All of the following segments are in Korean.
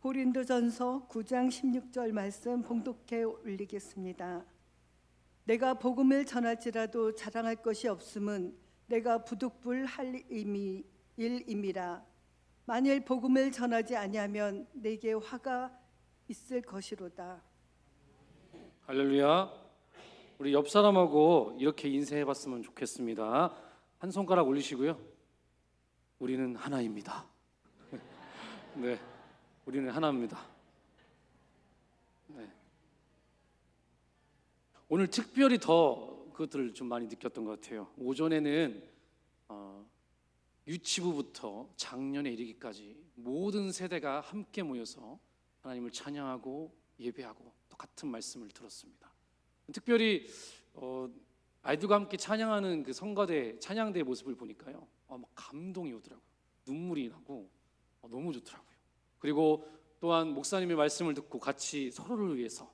고린도전서 9장 16절 말씀 봉독해 올리겠습니다. 내가 복음을 전할지라도 자랑할 것이 없음은 내가 부득불 할 일임이라. 만일 복음을 전하지 아니하면 내게 화가 있을 것이로다. 할렐루야. 우리 옆 사람하고 이렇게 인사해봤으면 좋겠습니다. 한 손가락 올리시고요. 우리는 하나입니다. 네, 우리는 하나입니다. 네. 오늘 특별히 더 그것들을 좀 많이 느꼈던 것 같아요. 오전에는 유치부부터 작년에 이르기까지 모든 세대가 함께 모여서 하나님을 찬양하고 예배하고 또 같은 말씀을 들었습니다. 특별히 아이들과 함께 찬양하는 그 성가대 찬양대의 모습을 보니까요, 막 감동이 오더라고요. 눈물이 나고 너무 좋더라고요. 그리고 또한 목사님의 말씀을 듣고 같이 서로를 위해서,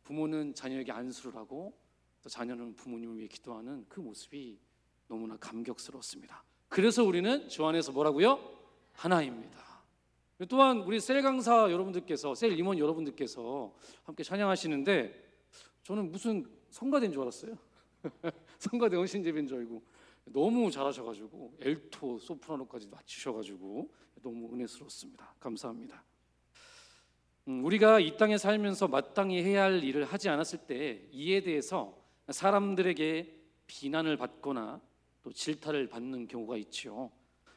부모는 자녀에게 안수를 하고 또 자녀는 부모님을 위해 기도하는 그 모습이 너무나 감격스러웠습니다. 그래서 우리는 주 안에서 뭐라고요? 하나입니다. 또한 우리 셀 강사 여러분들께서, 셀 임원 여러분들께서 함께 찬양하시는데 저는 무슨 성가대인 줄 알았어요. 성가대 헌신제비인 줄 알고 너무 잘하셔가지고 엘토, 소프라노까지 맞추셔가지고 너무 은혜스러웠습니다. 감사합니다. 우리가 이 땅에 살면서 마땅히 해야 할 일을 하지 않았을 때 이에 대해서 사람들에게 비난을 받거나 또 질타를 받는 경우가 있죠.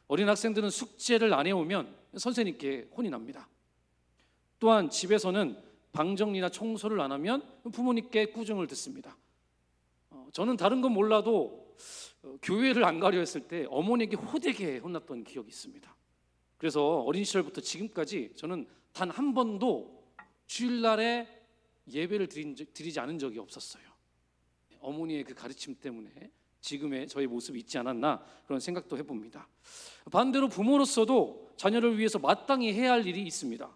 어린 학생들은 숙제를 안 해오면 선생님께 혼이 납니다. 또한 집에서는 방정리나 청소를 안 하면 부모님께 꾸중을 듣습니다. 저는 다른 건 몰라도 교회를 안 가려 했을 때 어머니에게 호되게 혼났던 기억이 있습니다. 그래서 어린 시절부터 지금까지 저는 단 한 번도 주일날에 예배를 드리지 않은 적이 없었어요. 어머니의 그 가르침 때문에 지금의 저의 모습이 있지 않았나 그런 생각도 해봅니다. 반대로 부모로서도 자녀를 위해서 마땅히 해야 할 일이 있습니다.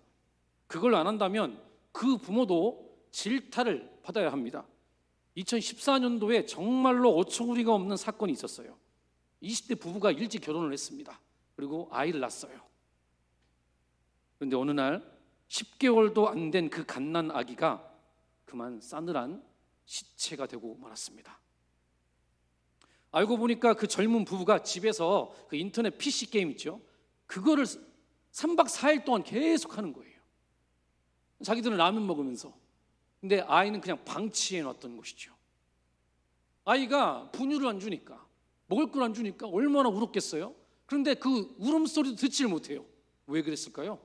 그걸 안 한다면 그 부모도 질타를 받아야 합니다. 2014년도에 정말로 어처구니가 없는 사건이 있었어요. 20대 부부가 일찍 결혼을 했습니다. 그리고 아이를 낳았어요. 그런데 어느 날 10개월도 안 된 그 갓난 아기가 그만 싸늘한 시체가 되고 말았습니다. 알고 보니까 그 젊은 부부가 집에서 그 인터넷 PC 게임 있죠, 그거를 3박 4일 동안 계속 하는 거예요. 자기들은 라면 먹으면서. 근데 아이는 그냥 방치해 놨던 것이죠. 아이가 분유를 안 주니까, 먹을 걸 안 주니까 얼마나 울었겠어요. 그런데 그 울음소리도 듣지를 못해요. 왜 그랬을까요?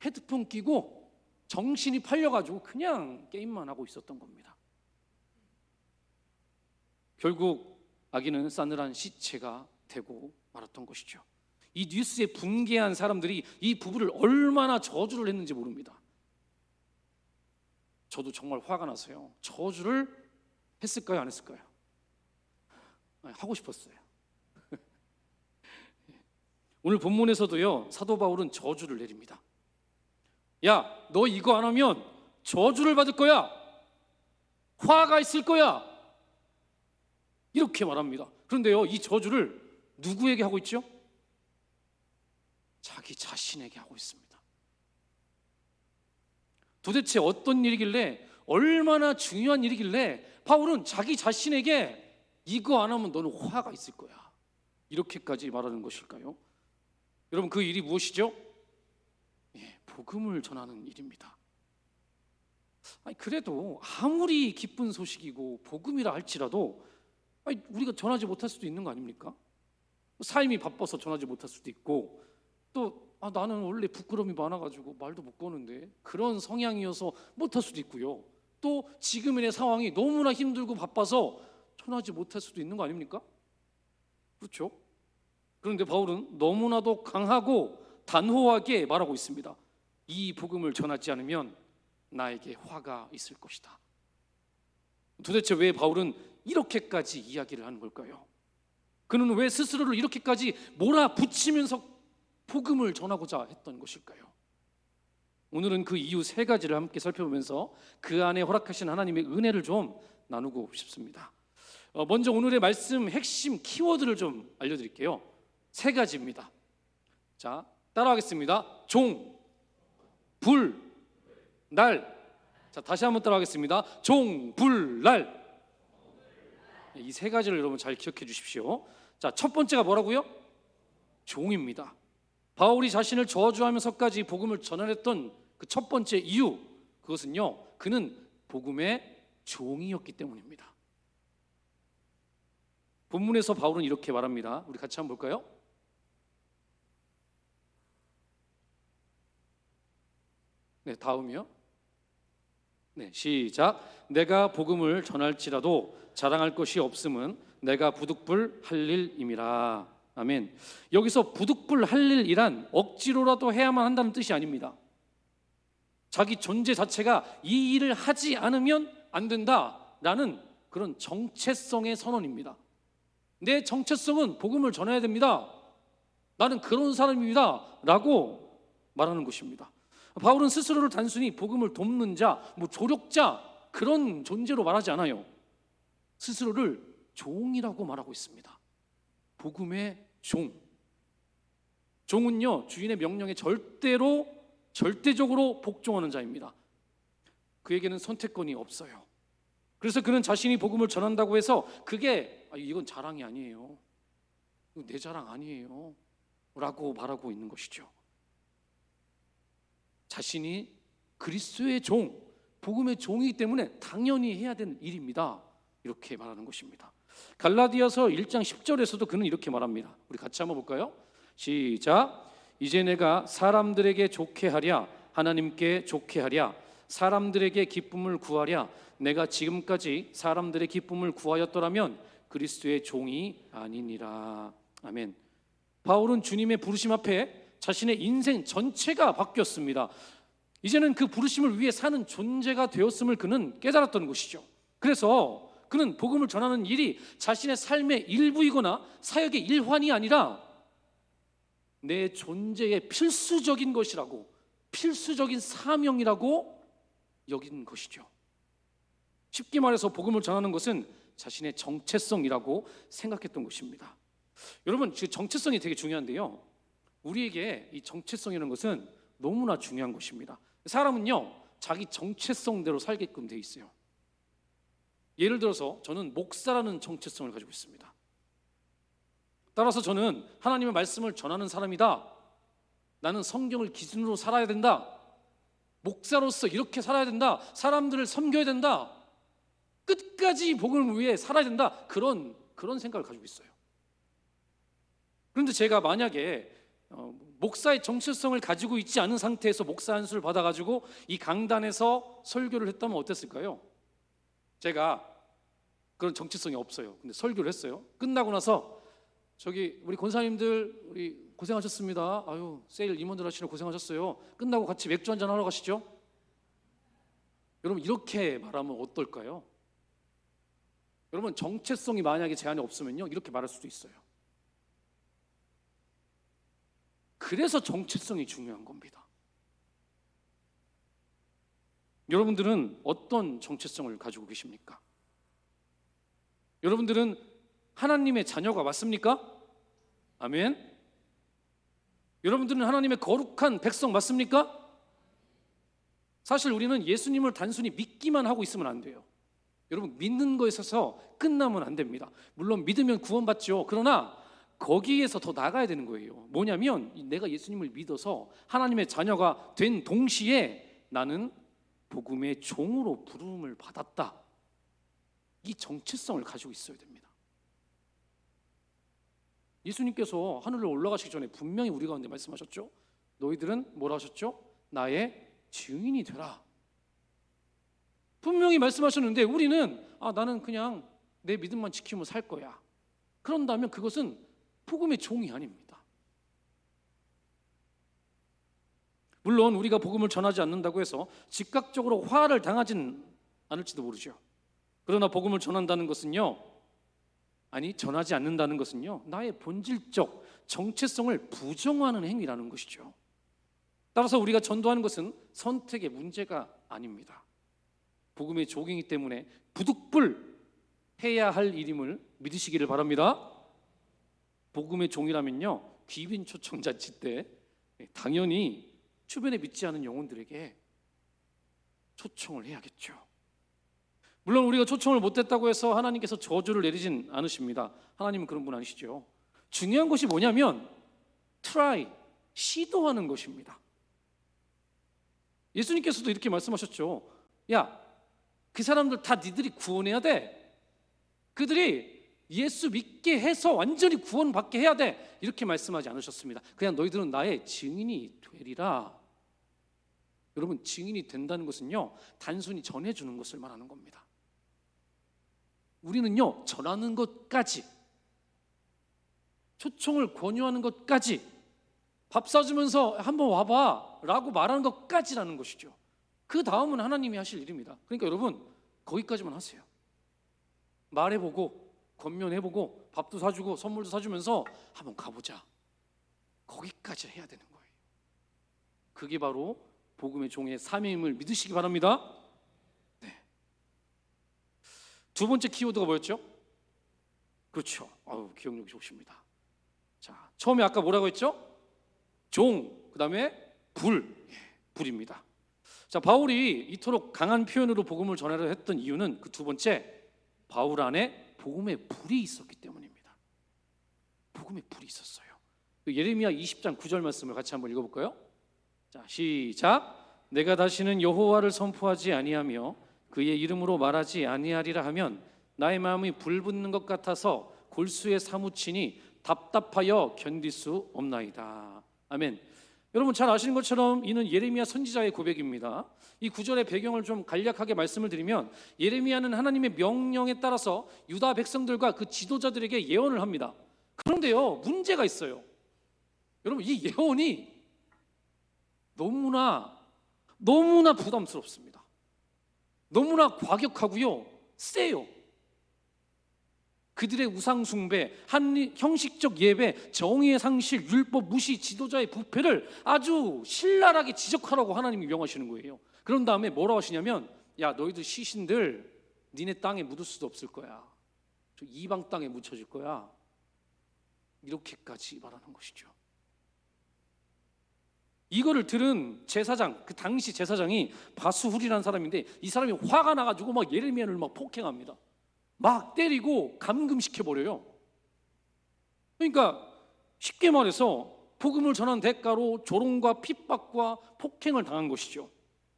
헤드폰 끼고 정신이 팔려가지고 그냥 게임만 하고 있었던 겁니다. 결국 아기는 싸늘한 시체가 되고 말았던 것이죠. 이 뉴스에 분개한 사람들이 이 부부를 얼마나 저주를 했는지 모릅니다. 저도 정말 화가 나서요, 저주를 했을까요, 안 했을까요? 하고 싶었어요. 오늘 본문에서도요, 사도 바울은 저주를 내립니다. 야, 너 이거 안 하면 저주를 받을 거야, 화가 있을 거야, 이렇게 말합니다. 그런데요, 이 저주를 누구에게 하고 있죠? 자기 자신에게 하고 있습니다. 도대체 어떤 일이길래, 얼마나 중요한 일이길래 바울은 자기 자신에게 이거 안 하면 너는 화가 있을 거야, 이렇게까지 말하는 것일까요? 여러분, 그 일이 무엇이죠? 복음을 전하는 일입니다. 그래도 아무리 기쁜 소식이고 복음이라 할지라도 우리가 전하지 못할 수도 있는 거 아닙니까? 삶이 바빠서 전하지 못할 수도 있고, 또 나는 원래 부끄러움이 많아가지고 말도 못 거는데 그런 성향이어서 못할 수도 있고요. 또 지금의 내 상황이 너무나 힘들고 바빠서 전하지 못할 수도 있는 거 아닙니까? 그렇죠? 그런데 바울은 너무나도 강하고 단호하게 말하고 있습니다. 이 복음을 전하지 않으면 나에게 화가 있을 것이다. 도대체 왜 바울은 이렇게까지 이야기를 하는 걸까요? 그는 왜 스스로를 이렇게까지 몰아붙이면서 복음을 전하고자 했던 것일까요? 오늘은 그 이유 세 가지를 함께 살펴보면서 그 안에 허락하신 하나님의 은혜를 좀 나누고 싶습니다. 먼저 오늘의 말씀 핵심 키워드를 좀 알려드릴게요. 세 가지입니다. 자, 따라하겠습니다. 종, 날. 자, 다시 한번 따라하겠습니다. 종, 불, 날. 이 세 가지를 여러분 잘 기억해 주십시오. 자, 첫 번째가 뭐라고요? 종입니다. 바울이 자신을 저주하면서까지 복음을 전하랬던 그 첫 번째 이유, 그것은요, 그는 복음의 종이었기 때문입니다. 본문에서 바울은 이렇게 말합니다. 우리 같이 한번 볼까요? 네, 다음이요. 네, 시작. 내가 복음을 전할지라도 자랑할 것이 없음은 내가 부득불 할 일임이라. 아멘. 여기서 부득불 할 일이란 억지로라도 해야만 한다는 뜻이 아닙니다. 자기 존재 자체가 이 일을 하지 않으면 안 된다라는 그런 정체성의 선언입니다. 내 정체성은 복음을 전해야 됩니다. 나는 그런 사람입니다 라고 말하는 것입니다. 바울은 스스로를 단순히 복음을 돕는 자, 조력자 그런 존재로 말하지 않아요. 스스로를 종이라고 말하고 있습니다. 복음의 종. 종은요, 주인의 명령에 절대적으로 복종하는 자입니다. 그에게는 선택권이 없어요. 그래서 그는 자신이 복음을 전한다고 해서 그게 이건 자랑이 아니에요, 내 자랑 아니에요 라고 말하고 있는 것이죠. 자신이 그리스도의 종, 복음의 종이기 때문에 당연히 해야 되는 일입니다, 이렇게 말하는 것입니다. 갈라디아서 1장 10절에서도 그는 이렇게 말합니다. 우리 같이 한번 볼까요? 시작. 이제 내가 사람들에게 좋게 하랴 하나님께 좋게 하랴 사람들에게 기쁨을 구하랴 내가 지금까지 사람들의 기쁨을 구하였더라면 그리스도의 종이 아니니라. 아멘. 바울은 주님의 부르심 앞에 자신의 인생 전체가 바뀌었습니다. 이제는 그 부르심을 위해 사는 존재가 되었음을 그는 깨달았던 것이죠. 그래서 그는 복음을 전하는 일이 자신의 삶의 일부이거나 사역의 일환이 아니라 내 존재의 필수적인 것이라고, 필수적인 사명이라고 여긴 것이죠. 쉽게 말해서 복음을 전하는 것은 자신의 정체성이라고 생각했던 것입니다. 여러분, 그 정체성이 되게 중요한데요, 우리에게 이 정체성이라는 것은 너무나 중요한 것입니다. 사람은요, 자기 정체성대로 살게끔 돼 있어요. 예를 들어서 저는 목사라는 정체성을 가지고 있습니다. 따라서 저는 하나님의 말씀을 전하는 사람이다. 나는 성경을 기준으로 살아야 된다. 목사로서 이렇게 살아야 된다. 사람들을 섬겨야 된다. 끝까지 복음을 위해 살아야 된다. 그런 생각을 가지고 있어요. 그런데 제가 만약에 목사의 정체성을 가지고 있지 않은 상태에서 목사 안수를 받아가지고 이 강단에서 설교를 했다면 어땠을까요? 제가 그런 정체성이 없어요. 근데 설교를 했어요. 끝나고 나서 저기 우리 권사님들 우리 고생하셨습니다. 아유, 세일 임원들 하시느라 고생하셨어요. 끝나고 같이 맥주 한잔 하러 가시죠. 여러분, 이렇게 말하면 어떨까요? 여러분, 정체성이 만약에 제 안에 없으면요, 이렇게 말할 수도 있어요. 그래서 정체성이 중요한 겁니다. 여러분들은 어떤 정체성을 가지고 계십니까? 여러분들은 하나님의 자녀가 맞습니까? 아멘. 여러분들은 하나님의 거룩한 백성 맞습니까? 사실 우리는 예수님을 단순히 믿기만 하고 있으면 안 돼요. 여러분, 믿는 거에 있어서 끝나면 안 됩니다. 물론 믿으면 구원받죠. 그러나 거기에서 더 나가야 되는 거예요. 뭐냐면 내가 예수님을 믿어서 하나님의 자녀가 된 동시에 나는 복음의 종으로 부름을 받았다. 이 정체성을 가지고 있어야 됩니다. 예수님께서 하늘로 올라가시기 전에 분명히 우리 가운데 말씀하셨죠. 너희들은 뭐라 하셨죠? 나의 증인이 되라. 분명히 말씀하셨는데 우리는 나는 그냥 내 믿음만 지키면 살 거야. 그런다면 그것은 복음의 종이 아닙니다. 물론 우리가 복음을 전하지 않는다고 해서 즉각적으로 화를 당하진 않을지도 모르죠. 그러나 복음을 전한다는 것은요, 전하지 않는다는 것은요, 나의 본질적 정체성을 부정하는 행위라는 것이죠. 따라서 우리가 전도하는 것은 선택의 문제가 아닙니다. 복음의 종이기 때문에 부득불 해야 할 일임을 믿으시기를 바랍니다. 복음의 종이라면요, 귀빈 초청잔치 때 당연히 주변에 믿지 않은 영혼들에게 초청을 해야겠죠. 물론 우리가 초청을 못했다고 해서 하나님께서 저주를 내리진 않으십니다. 하나님은 그런 분 아니시죠. 중요한 것이 뭐냐면 try, 시도하는 것입니다. 예수님께서도 이렇게 말씀하셨죠. 야, 그 사람들 다 니들이 구원해야 돼. 그들이 예수 믿게 해서 완전히 구원받게 해야 돼. 이렇게 말씀하지 않으셨습니다. 그냥 너희들은 나의 증인이 되리라. 여러분, 증인이 된다는 것은요, 단순히 전해주는 것을 말하는 겁니다. 우리는요, 전하는 것까지, 초청을 권유하는 것까지, 밥 사주면서 한번 와봐 라고 말하는 것까지라는 것이죠. 그 다음은 하나님이 하실 일입니다. 그러니까 여러분, 거기까지만 하세요. 말해보고 권면해보고 밥도 사주고 선물도 사주면서 한번 가보자. 거기까지 해야 되는 거예요. 그게 바로 복음의 종의 사명임을 믿으시기 바랍니다. 네. 두 번째 키워드가 뭐였죠? 그렇죠. 기억력이 좋으십니다. 자, 처음에 아까 뭐라고 했죠? 종, 그 다음에 불, 불입니다. 자, 바울이 이토록 강한 표현으로 복음을 전하려 했던 이유는 그 두 번째, 바울 안에 복음의 불이 있었기 때문입니다. 복음의 불이 있었어요. 예레미야 20장 9절 말씀을 같이 한번 읽어볼까요? 자, 시작. 내가 다시는 여호와를 선포하지 아니하며 그의 이름으로 말하지 아니하리라 하면 나의 마음이 불붙는 것 같아서 골수에 사무치니 답답하여 견딜 수 없나이다. 아멘. 여러분 잘 아시는 것처럼 이는 예레미야 선지자의 고백입니다. 이 구절의 배경을 좀 간략하게 말씀을 드리면 예레미야는 하나님의 명령에 따라서 유다 백성들과 그 지도자들에게 예언을 합니다. 그런데요, 문제가 있어요. 여러분, 이 예언이 너무나 부담스럽습니다. 너무나 과격하고요, 세요. 그들의 우상 숭배, 형식적 예배, 정의의 상실, 율법 무시, 지도자의 부패를 아주 신랄하게 지적하라고 하나님이 명하시는 거예요. 그런 다음에 뭐라고 하시냐면, 야, 너희들 시신들 니네 땅에 묻을 수도 없을 거야. 저 이방 땅에 묻혀질 거야. 이렇게까지 말하는 것이죠. 이거를 들은 제사장, 그 당시 제사장이 바수훌이라는 사람인데, 이 사람이 화가 나가지고 막 예레미야를 막 폭행합니다. 막 때리고 감금시켜버려요. 그러니까 쉽게 말해서 복음을 전한 대가로 조롱과 핍박과 폭행을 당한 것이죠.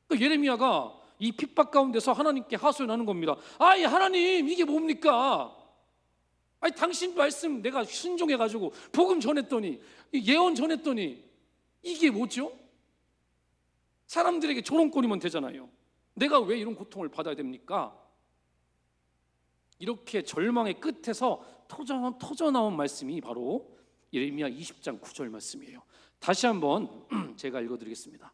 그러니까 예레미야가 이 핍박 가운데서 하나님께 하소연하는 겁니다. 아이, 하나님, 이게 뭡니까? 아니, 당신 말씀 내가 순종해가지고 복음 전했더니, 예언 전했더니 이게 뭐죠? 사람들에게 조롱거리면 되잖아요. 내가 왜 이런 고통을 받아야 됩니까? 이렇게 절망의 끝에서 터져나온 말씀이 바로 예레미야 20장 9절 말씀이에요. 다시 한번 제가 읽어드리겠습니다.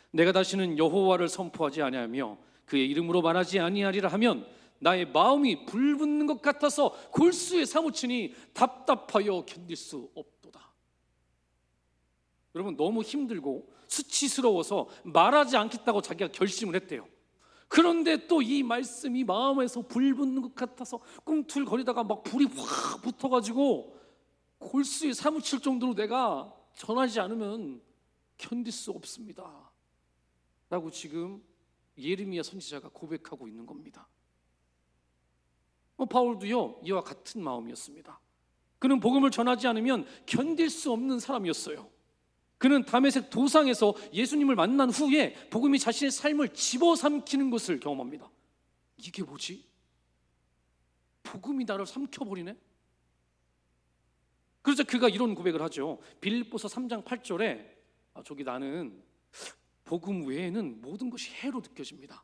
내가 다시는 여호와를 선포하지 아니하며 그의 이름으로 말하지 아니하리라 하면 나의 마음이 불붙는 것 같아서 골수에 사무치니 답답하여 견딜 수 없도다. 여러분, 너무 힘들고 수치스러워서 말하지 않겠다고 자기가 결심을 했대요. 그런데 또 이 말씀이 마음에서 불붙는 것 같아서 꿈틀거리다가 막 불이 확 붙어가지고 골수에 사무칠 정도로 내가 전하지 않으면 견딜 수 없습니다 라고 지금 예레미야 선지자가 고백하고 있는 겁니다. 바울도요, 이와 같은 마음이었습니다. 그는 복음을 전하지 않으면 견딜 수 없는 사람이었어요. 그는 다메섹 도상에서 예수님을 만난 후에 복음이 자신의 삶을 집어삼키는 것을 경험합니다. 이게 뭐지? 복음이 나를 삼켜버리네? 그래서 그가 이런 고백을 하죠. 빌립보서 3장 8절에 나는 복음 외에는 모든 것이 해로 느껴집니다.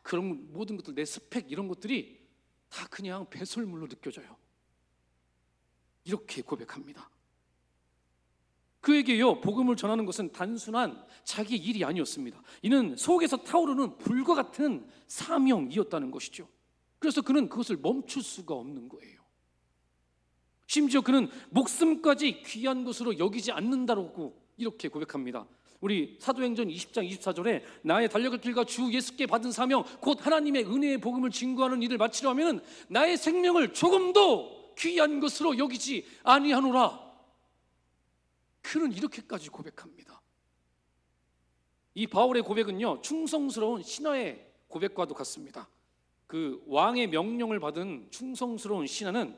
그런 모든 것들, 내 스펙 이런 것들이 다 그냥 배설물로 느껴져요. 이렇게 고백합니다. 그에게요, 복음을 전하는 것은 단순한 자기 일이 아니었습니다. 이는 속에서 타오르는 불과 같은 사명이었다는 것이죠. 그래서 그는 그것을 멈출 수가 없는 거예요. 심지어 그는 목숨까지 귀한 것으로 여기지 않는다고 이렇게 고백합니다. 우리 사도행전 20장 24절에 나의 달려갈 길과 주 예수께 받은 사명 곧 하나님의 은혜의 복음을 증거하는 일을 마치려 하면 나의 생명을 조금도 귀한 것으로 여기지 아니하노라. 그는 이렇게까지 고백합니다. 이 바울의 고백은요, 충성스러운 신하의 고백과도 같습니다. 그 왕의 명령을 받은 충성스러운 신하는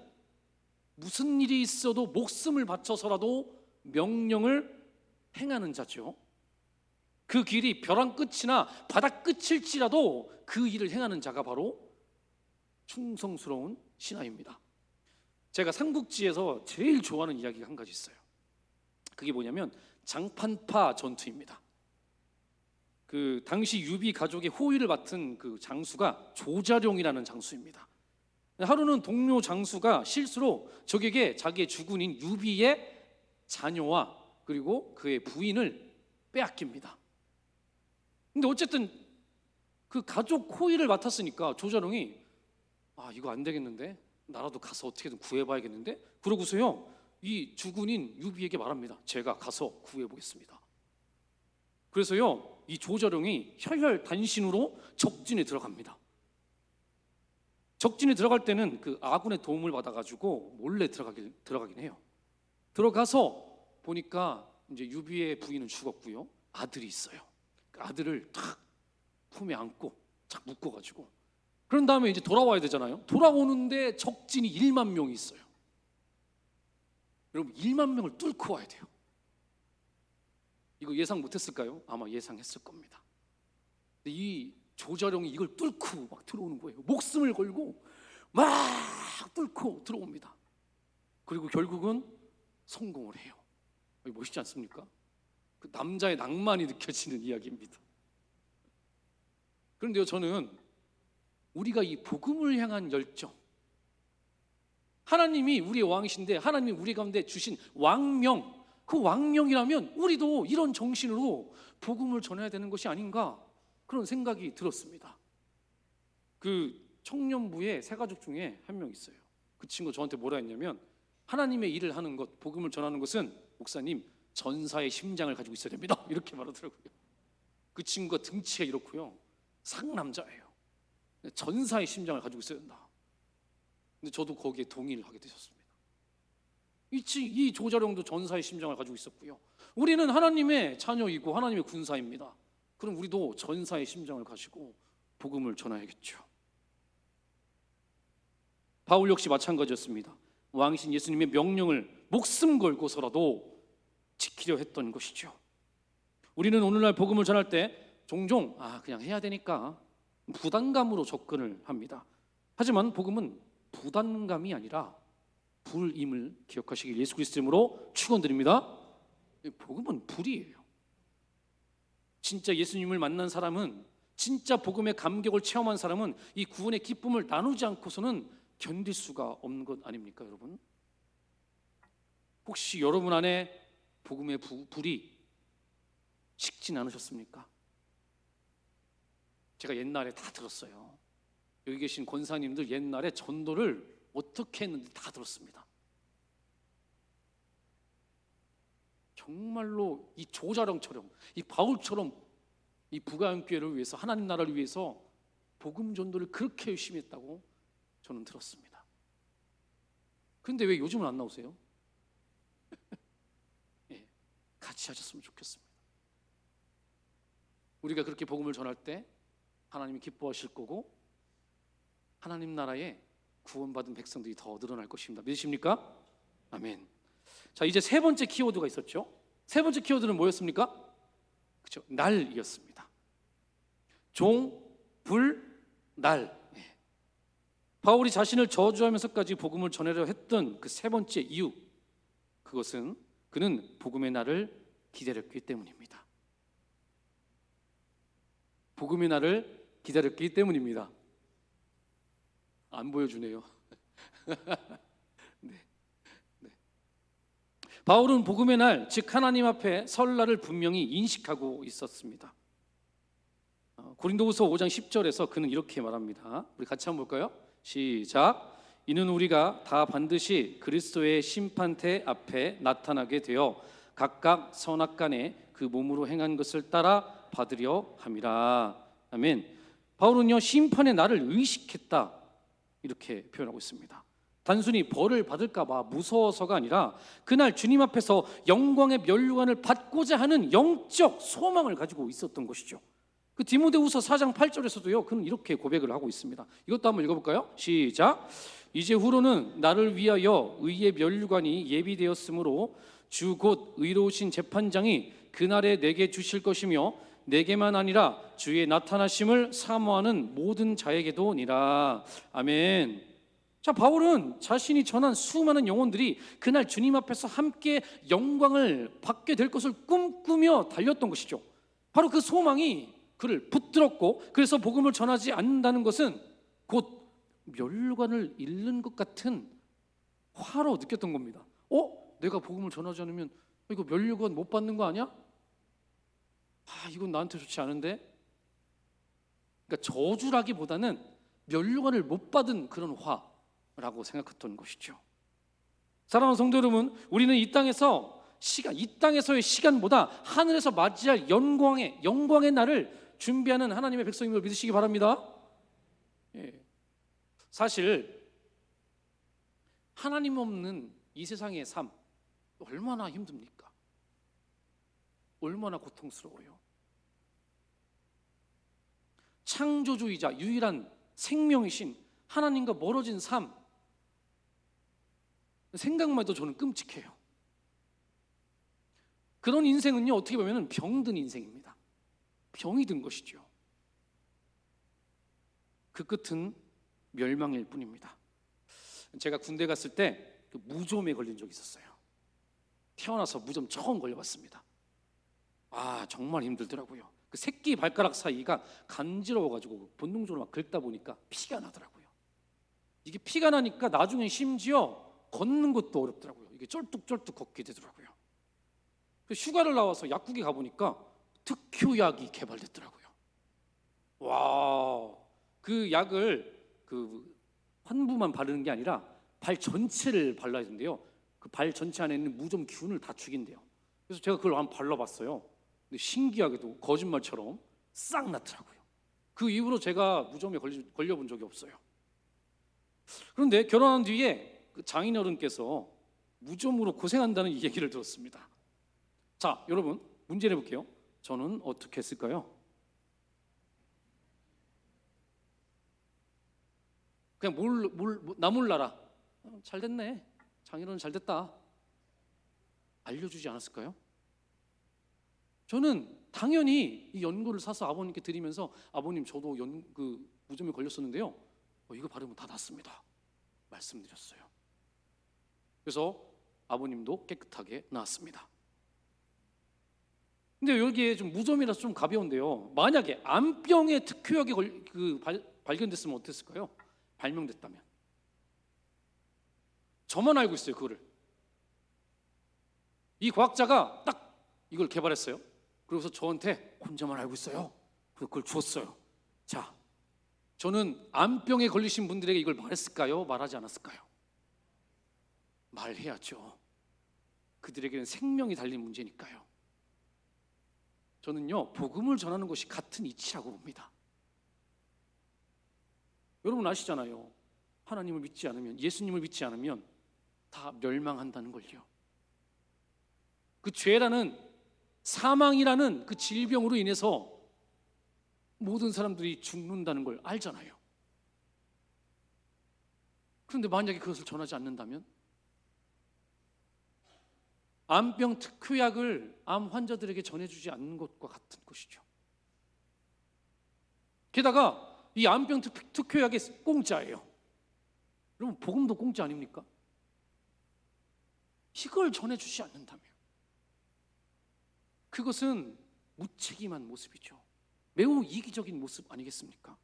무슨 일이 있어도 목숨을 바쳐서라도 명령을 행하는 자죠. 그 길이 벼랑 끝이나 바다 끝일지라도 그 일을 행하는 자가 바로 충성스러운 신하입니다. 제가 삼국지에서 제일 좋아하는 이야기가 한 가지 있어요. 그게 뭐냐면 장판파 전투입니다. 그 당시 유비 가족의 호위를 맡은 그 장수가 조자룡이라는 장수입니다. 하루는 동료 장수가 실수로 적에게 자기의 주군인 유비의 자녀와 그리고 그의 부인을 빼앗깁니다. 근데 어쨌든 그 가족 호위를 맡았으니까 조자룡이 이거 안 되겠는데, 나라도 가서 어떻게든 구해봐야겠는데, 그러고서요 이 주군인 유비에게 말합니다. 제가 가서 구해보겠습니다. 그래서요 이 조자룡이 혈혈단신으로 적진에 들어갑니다. 적진에 들어갈 때는 그 아군의 도움을 받아가지고 몰래 들어가긴 해요. 들어가서 보니까 이제 유비의 부인은 죽었고요, 아들이 있어요. 그 아들을 탁 품에 안고 탁 묶어가지고, 그런 다음에 이제 돌아와야 되잖아요. 돌아오는데 적진이 1만 명이 있어요. 여러분 1만 명을 뚫고 와야 돼요. 이거 예상 못했을까요? 아마 예상했을 겁니다. 근데 이 조자룡이 이걸 뚫고 막 들어오는 거예요. 목숨을 걸고 막 뚫고 들어옵니다. 그리고 결국은 성공을 해요. 멋있지 않습니까? 그 남자의 낭만이 느껴지는 이야기입니다. 그런데요, 저는 우리가 이 복음을 향한 열정, 하나님이 우리의 왕이신데 하나님이 우리 가운데 주신 왕명, 그 왕명이라면 우리도 이런 정신으로 복음을 전해야 되는 것이 아닌가, 그런 생각이 들었습니다. 그 청년부의 세 가족 중에 한 명 있어요. 그 친구 저한테 뭐라 했냐면, 하나님의 일을 하는 것, 복음을 전하는 것은 목사님 전사의 심장을 가지고 있어야 됩니다, 이렇게 말하더라고요. 그 친구가 등치가 이렇고요, 상남자예요. 전사의 심장을 가지고 있어야 된다. 근데 저도 거기에 동의를 하게 되셨습니다. 이 조자룡도 전사의 심장을 가지고 있었고요, 우리는 하나님의 자녀이고 하나님의 군사입니다. 그럼 우리도 전사의 심장을 가지고 복음을 전해야겠죠. 바울 역시 마찬가지였습니다. 왕이신 예수님의 명령을 목숨 걸고서라도 지키려 했던 것이죠. 우리는 오늘날 복음을 전할 때 종종 그냥 해야 되니까 부담감으로 접근을 합니다. 하지만 복음은 부담감이 아니라 불임을 기억하시길 예수 그리스도 이름으로 축원드립니다. 복음은 불이에요. 진짜 예수님을 만난 사람은, 진짜 복음의 감격을 체험한 사람은 이 구원의 기쁨을 나누지 않고서는 견딜 수가 없는 것 아닙니까, 여러분? 혹시 여러분 안에 복음의 불이 식진 않으셨습니까? 제가 옛날에 다 들었어요. 여기 계신 권사님들 옛날에 전도를 어떻게 했는지 다 들었습니다. 정말로 이 조자룡처럼, 이 바울처럼 이 부가영교회를 위해서, 하나님 나라를 위해서 복음 전도를 그렇게 열심히 했다고 저는 들었습니다. 그런데 왜 요즘은 안 나오세요? 예, 같이 하셨으면 좋겠습니다. 우리가 그렇게 복음을 전할 때 하나님이 기뻐하실 거고, 하나님 나라에 구원받은 백성들이 더 늘어날 것입니다. 믿으십니까? 아멘. 자, 이제 세 번째 키워드가 있었죠. 세 번째 키워드는 뭐였습니까? 그렇죠, 날이었습니다. 종, 불, 날. 바울이 자신을 저주하면서까지 복음을 전하려 했던 그 세 번째 이유, 그것은 그는 복음의 날을 기다렸기 때문입니다. 복음의 날을 기다렸기 때문입니다. 안 보여주네요. 네. 바울은 복음의 날, 즉 하나님 앞에 설날을 분명히 인식하고 있었습니다. 고린도후서 5장 10절에서 그는 이렇게 말합니다. 우리 같이 한번 볼까요? 시작. 이는 우리가 다 반드시 그리스도의 심판대 앞에 나타나게 되어 각각 선악간에 그 몸으로 행한 것을 따라 받으려 함이라. 아멘. 바울은요, 심판의 날을 의식했다, 이렇게 표현하고 있습니다. 단순히 벌을 받을까 봐 무서워서가 아니라 그날 주님 앞에서 영광의 면류관을 받고자 하는 영적 소망을 가지고 있었던 것이죠. 그 디모데후서 4장 8절에서도요, 그는 이렇게 고백을 하고 있습니다. 이것도 한번 읽어볼까요? 시작. 이제 후로는 나를 위하여 의의 면류관이 예비되었으므로 주 곧 의로우신 재판장이 그날에 내게 주실 것이며 내게만 아니라 주의 나타나심을 사모하는 모든 자에게도 니라. 아멘. 자, 바울은 자신이 전한 수많은 영혼들이 그날 주님 앞에서 함께 영광을 받게 될 것을 꿈꾸며 달렸던 것이죠. 바로 그 소망이 그를 붙들었고, 그래서 복음을 전하지 않는다는 것은 곧 멸관을 잃는 것 같은 화로 느꼈던 겁니다. 내가 복음을 전하지 않으면 이거 멸관 못 받는 거 아니야? 이건 나한테 좋지 않은데. 그러니까 저주라기보다는 멸관을 못 받은 그런 화라고 생각했던 것이죠. 사랑하는 성도 여러분, 우리는 이 땅에서의 시간보다 하늘에서 맞이할 영광의 날을 준비하는 하나님의 백성임을 믿으시기 바랍니다. 사실 하나님 없는 이 세상의 삶 얼마나 힘듭니까? 얼마나 고통스러워요. 창조주이자 유일한 생명이신 하나님과 멀어진 삶, 생각만 해도 저는 끔찍해요. 그런 인생은요, 어떻게 보면 병든 인생입니다. 병이 든 것이죠. 그 끝은 멸망일 뿐입니다. 제가 군대 갔을 때 그 무좀에 걸린 적이 있었어요. 태어나서 무좀 처음 걸려봤습니다. 정말 힘들더라고요. 그 새끼 발가락 사이가 간지러워가지고 본능적으로 막 긁다 보니까 피가 나더라고요. 이게 피가 나니까 나중에 심지어 걷는 것도 어렵더라고요. 이게 쩔뚝쩔뚝 걷게 되더라고요. 휴가를 나와서 약국에 가보니까 특효약이 개발됐더라고요. 그 약을 그 환부만 바르는 게 아니라 발 전체를 발라야 된대요. 그 발 전체 안에 있는 무좀 균을 다 죽인대요. 그래서 제가 그걸 한번 발라봤어요. 근데 신기하게도 거짓말처럼 싹 났더라고요. 그 이후로 제가 무좀에 걸려본 적이 없어요. 그런데 결혼한 뒤에 그 장인어른께서 무좀으로 고생한다는 이 얘기를 들었습니다. 자, 여러분 문제 내볼게요. 저는 어떻게 했을까요? 그냥 나 몰라라. 잘 됐네. 장인어른 잘 됐다. 알려주지 않았을까요? 저는 당연히 이 연고를 사서 아버님께 드리면서 아버님 저도 무좀에 걸렸었는데요. 이거 바르면 다 낫습니다. 말씀드렸어요. 그래서 아버님도 깨끗하게 나았습니다. 근데 여기에 좀 무좀이라서 좀 가벼운데요. 만약에 암병의 특효약이 발견됐으면 어땠을까요? 발명됐다면. 저만 알고 있어요, 그거를. 이 과학자가 딱 이걸 개발했어요. 그래서 저한테 혼자만 알고 있어요. 그래서 그걸 주었어요. 자, 저는 암병에 걸리신 분들에게 이걸 말했을까요? 말하지 않았을까요? 말해야죠. 그들에게는 생명이 달린 문제니까요. 저는요, 복음을 전하는 것이 같은 이치라고 봅니다. 여러분 아시잖아요. 하나님을 믿지 않으면, 예수님을 믿지 않으면 다 멸망한다는 걸요. 그 죄라는, 사망이라는 그 질병으로 인해서 모든 사람들이 죽는다는 걸 알잖아요. 그런데 만약에 그것을 전하지 않는다면, 암병 특효약을 암 환자들에게 전해주지 않는 것과 같은 것이죠. 게다가 이 암병 특효약이 공짜예요. 여러분 복음도 공짜 아닙니까? 이걸 전해주지 않는다면 그것은 무책임한 모습이죠. 매우 이기적인 모습 아니겠습니까?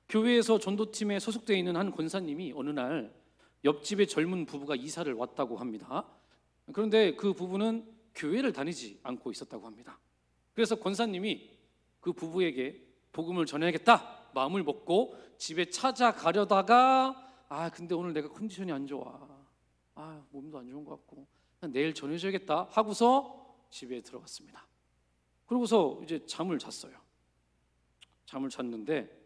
교회에서 전도팀에 소속되어 있는 한 권사님이 어느 날 옆집에 젊은 부부가 이사를 왔다고 합니다. 그런데 그 부부는 교회를 다니지 않고 있었다고 합니다. 그래서 권사님이 그 부부에게 복음을 전해야겠다 마음을 먹고 집에 찾아가려다가 근데 오늘 내가 컨디션이 안 좋아. 몸도 안 좋은 것 같고 내일 전해줘야겠다 하고서 집에 들어갔습니다. 그러고서 이제 잠을 잤어요. 잠을 잤는데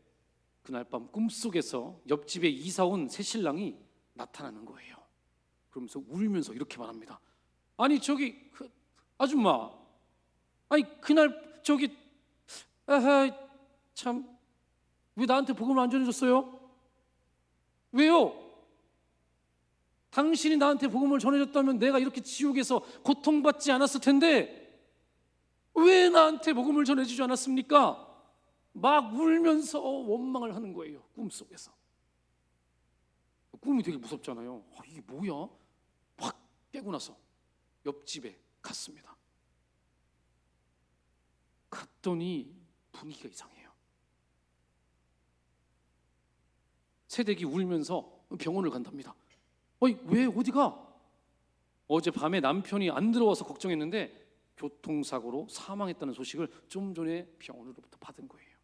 그날 밤 꿈속에서 옆집에 이사 온 새신랑이 나타나는 거예요. 그러면서 울면서 이렇게 말합니다. 아니 저기 그 아줌마, 아니 그날 저기 아하 참 왜 나한테 복음을 안 전해줬어요? 왜요? 당신이 나한테 복음을 전해줬다면 내가 이렇게 지옥에서 고통받지 않았을 텐데 왜 나한테 복음을 전해주지 않았습니까? 막 울면서 원망을 하는 거예요. 꿈속에서. 꿈이 되게 무섭잖아요. 이게 뭐야? 확 깨고 나서 옆집에 갔습니다. 갔더니 분위기가 이상해요. 새댁이 울면서 병원을 간답니다. 왜 어디가? 어젯밤에 남편이 안 들어와서 걱정했는데 교통사고로 사망했다는 소식을 좀 전에 병원으로부터 받은 거예요.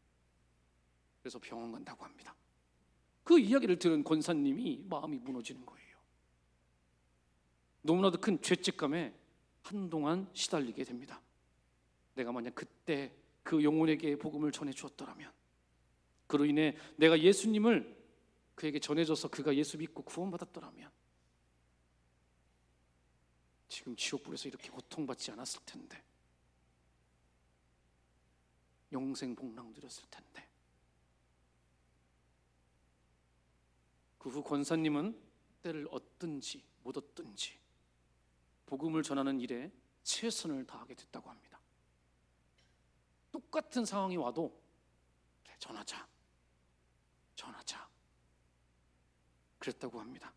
그래서 병원 간다고 합니다. 그 이야기를 들은 권사님이 마음이 무너지는 거예요. 너무나도 큰 죄책감에 한동안 시달리게 됩니다. 내가 만약 그때 그 영혼에게 복음을 전해 주었더라면, 그로 인해 내가 예수님을 그에게 전해줘서 그가 예수 믿고 구원받았더라면 지금 지옥불에서 이렇게 고통받지 않았을 텐데, 영생 복락 누렸을 텐데. 그 후 권사님은 때를 얻든지 못 얻든지 복음을 전하는 일에 최선을 다하게 됐다고 합니다. 똑같은 상황이 와도 그래, 전하자 그랬다고 합니다.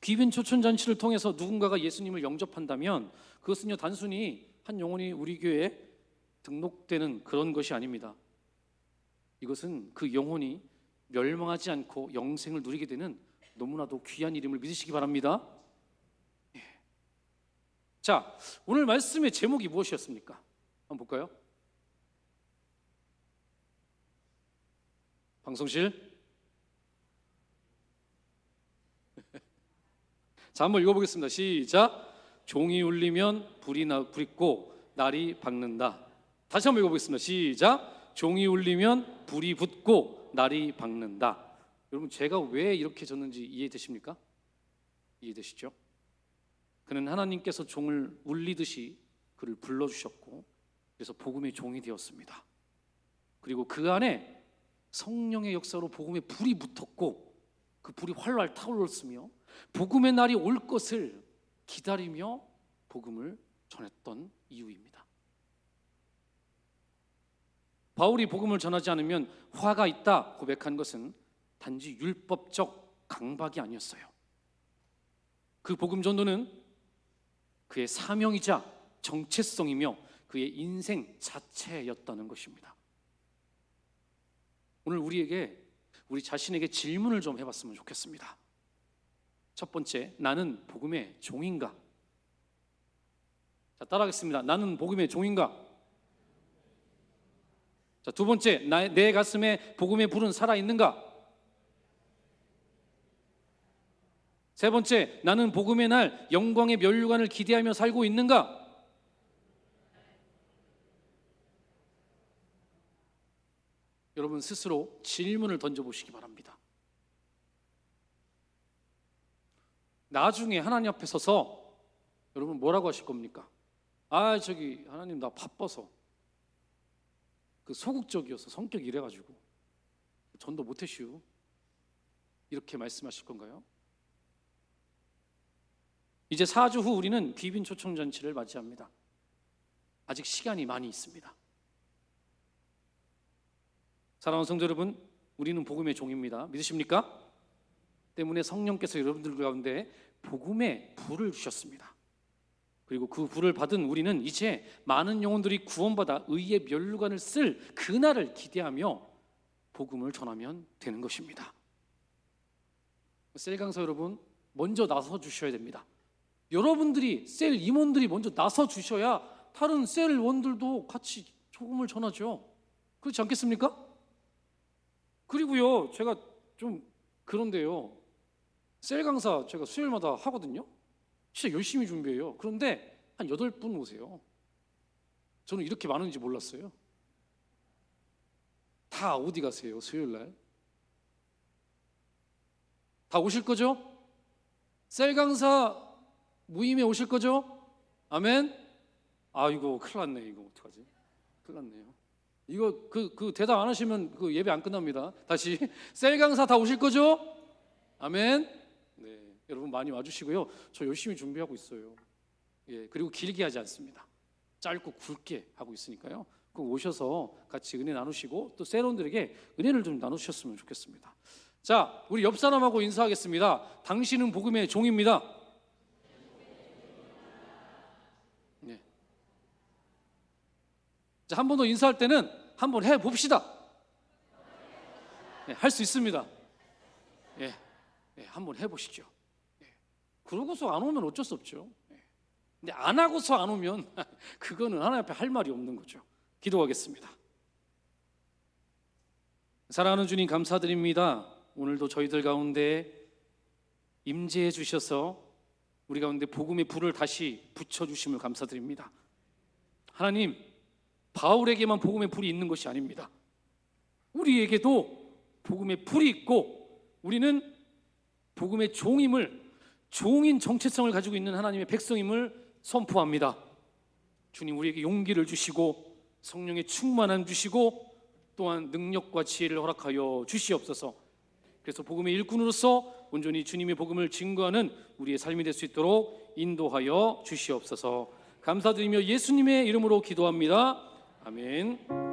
귀빈 초청 잔치를 통해서 누군가가 예수님을 영접한다면 그것은요 단순히 한 영혼이 우리 교회에 등록되는 그런 것이 아닙니다. 이것은 그 영혼이 멸망하지 않고 영생을 누리게 되는 너무나도 귀한 일임을 믿으시기 바랍니다. 자, 오늘 말씀의 제목이 무엇이었습니까? 한번 볼까요? 방송실. 자, 한번 읽어보겠습니다. 시작. 종이 울리면 불이 붙고 날이 밝는다. 다시 한번 읽어보겠습니다. 시작. 종이 울리면 불이 붙고 날이 밝는다. 여러분, 제가 왜 이렇게 졌는지 이해되십니까? 이해되시죠? 그는 하나님께서 종을 울리듯이 그를 불러주셨고, 그래서 복음의 종이 되었습니다. 그리고 그 안에 성령의 역사로 복음의 불이 붙었고, 그 불이 활활 타올랐으며 복음의 날이 올 것을 기다리며 복음을 전했던 이유입니다. 바울이 복음을 전하지 않으면 화가 있다 고백한 것은 단지 율법적 강박이 아니었어요. 그 복음 전도는 그의 사명이자 정체성이며 그의 인생 자체였다는 것입니다. 오늘 우리 자신에게 질문을 좀 해봤으면 좋겠습니다. 첫 번째, 나는 복음의 종인가? 자, 따라하겠습니다. 나는 복음의 종인가? 자, 두 번째, 내 가슴에 복음의 불은 살아있는가? 세 번째, 나는 복음의 날 영광의 면류관을 기대하며 살고 있는가? 여러분 스스로 질문을 던져보시기 바랍니다. 나중에 하나님 앞에 서서 여러분 뭐라고 하실 겁니까? 저기 하나님 나 바빠서, 그 소극적이어서 성격이 이래가지고 전도 못했슈, 이렇게 말씀하실 건가요? 이제 4주 후 우리는 귀빈 초청잔치를 맞이합니다. 아직 시간이 많이 있습니다. 사랑하는 성도 여러분, 우리는 복음의 종입니다. 믿으십니까? 때문에 성령께서 여러분들 가운데 복음의 불을 주셨습니다. 그리고 그 불을 받은 우리는 이제 많은 영혼들이 구원받아 의의 면류관을 쓸 그날을 기대하며 복음을 전하면 되는 것입니다. 셀 강사 여러분, 먼저 나서 주셔야 됩니다. 여러분들이, 셀 임원들이 먼저 나서 주셔야 다른 셀 원들도 같이 복음을 전하죠. 그렇지 않겠습니까? 그리고요, 제가 좀 그런데요, 셀 강사 제가 수요일마다 하거든요. 진짜 열심히 준비해요. 그런데 한 8분 오세요. 저는 이렇게 많은지 몰랐어요. 다 어디 가세요? 수요일 날? 다 오실 거죠? 셀 강사 모임에 오실 거죠? 아멘? 아이고 큰일 났네. 이거 어떡하지? 큰일 났네요. 이거 그 대답 안 하시면 그 예배 안 끝납니다. 다시 셀 강사 다 오실 거죠? 아멘? 네, 여러분 많이 와주시고요. 저 열심히 준비하고 있어요. 예, 그리고 길게 하지 않습니다. 짧고 굵게 하고 있으니까요. 꼭 오셔서 같이 은혜 나누시고 또 세론들에게 은혜를 좀 나누셨으면 좋겠습니다. 자, 우리 옆 사람하고 인사하겠습니다. 당신은 복음의 종입니다. 네. 자, 한 번 더 인사할 때는 한번 해 봅시다. 네, 할 수 있습니다. 예, 네, 한번 해 보시죠. 네. 그러고서 안 오면 어쩔 수 없죠. 네. 근데 안 하고서 안 오면 그거는 하나님 앞에 할 말이 없는 거죠. 기도하겠습니다. 사랑하는 주님 감사드립니다. 오늘도 저희들 가운데 임재해 주셔서 우리 가운데 복음의 불을 다시 붙여주심을 감사드립니다. 하나님, 바울에게만 복음의 불이 있는 것이 아닙니다. 우리에게도 복음의 불이 있고 우리는 복음의 종인 정체성을 가지고 있는 하나님의 백성임을 선포합니다. 주님, 우리에게 용기를 주시고 성령의 충만함 주시고 또한 능력과 지혜를 허락하여 주시옵소서. 그래서 복음의 일꾼으로서 온전히 주님의 복음을 증거하는 우리의 삶이 될 수 있도록 인도하여 주시옵소서. 감사드리며 예수님의 이름으로 기도합니다. 아멘.